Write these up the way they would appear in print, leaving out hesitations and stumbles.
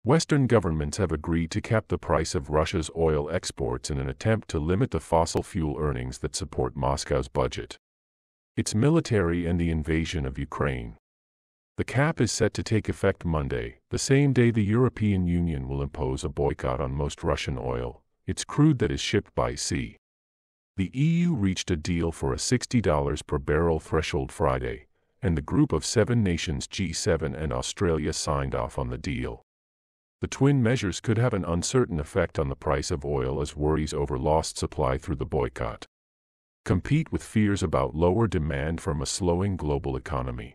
Western governments have agreed to cap the price of Russia's oil exports in an attempt to limit the fossil fuel earnings that support Moscow's budget, its military, and the invasion of Ukraine. The cap is set to take effect Monday, the same day the European Union will impose a boycott on most Russian oil, its crude that is shipped by sea. The EU reached a deal for a $60 per barrel threshold Friday, and the Group of 7 nations G7 and Australia signed off on the deal. The twin measures could have an uncertain effect on the price of oil as worries over lost supply through the boycott compete with fears about lower demand from a slowing global economy.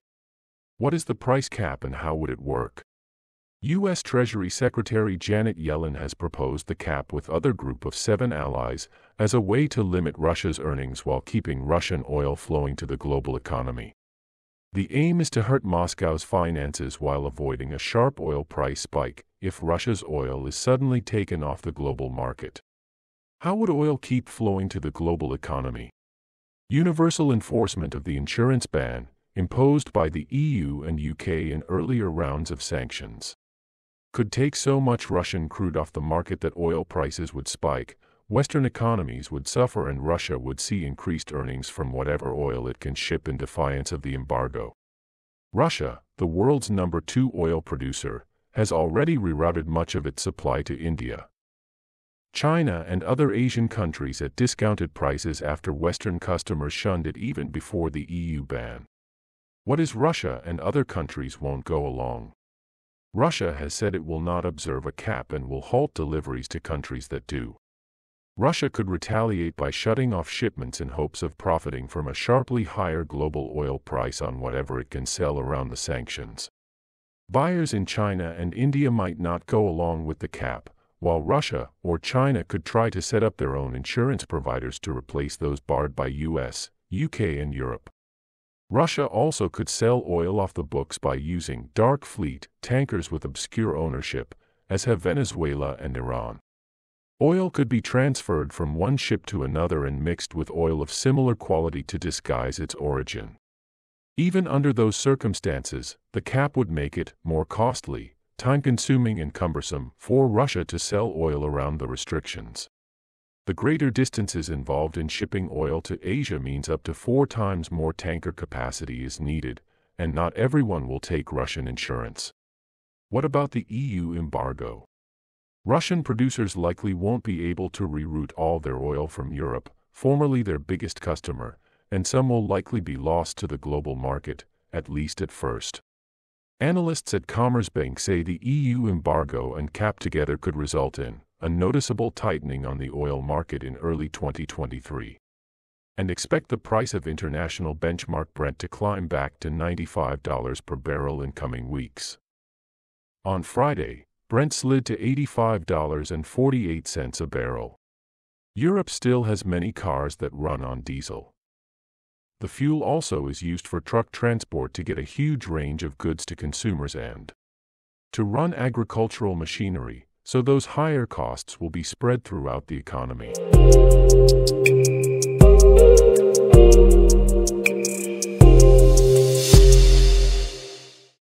What is the price cap and how would it work? U.S. Treasury Secretary Janet Yellen has proposed the cap with other Group of 7 allies as a way to limit Russia's earnings while keeping Russian oil flowing to the global economy. The aim is to hurt Moscow's finances while avoiding a sharp oil price spike if Russia's oil is suddenly taken off the global market. How would oil keep flowing to the global economy? Universal enforcement of the insurance ban, imposed by the EU and UK in earlier rounds of sanctions, could take so much Russian crude off the market that oil prices would spike, Western economies would suffer, and Russia would see increased earnings from whatever oil it can ship in defiance of the embargo. Russia, the world's number 2 oil producer, has already rerouted much of its supply to India, China, and other Asian countries at discounted prices after Western customers shunned it even before the EU ban. What is Russia and other countries won't go along? Russia has said it will not observe a cap and will halt deliveries to countries that do. Russia could retaliate by shutting off shipments in hopes of profiting from a sharply higher global oil price on whatever it can sell around the sanctions. Buyers in China and India might not go along with the cap, while Russia or China could try to set up their own insurance providers to replace those barred by US, UK, and Europe. Russia also could sell oil off the books by using dark fleet tankers with obscure ownership, as have Venezuela and Iran. Oil could be transferred from one ship to another and mixed with oil of similar quality to disguise its origin. Even under those circumstances, the cap would make it more costly, time-consuming, and cumbersome for Russia to sell oil around the restrictions. The greater distances involved in shipping oil to Asia means up to 4 times more tanker capacity is needed, and not everyone will take Russian insurance. What about the EU embargo? Russian producers likely won't be able to reroute all their oil from Europe, formerly their biggest customer, and some will likely be lost to the global market, at least at first. Analysts at Commerzbank say the EU embargo and cap together could result in a noticeable tightening on the oil market in early 2023, and expect the price of international benchmark Brent to climb back to $95 per barrel in coming weeks. On Friday, Brent slid to $85.48 a barrel. Europe still has many cars that run on diesel. The fuel also is used for truck transport to get a huge range of goods to consumers and to run agricultural machinery, so those higher costs will be spread throughout the economy.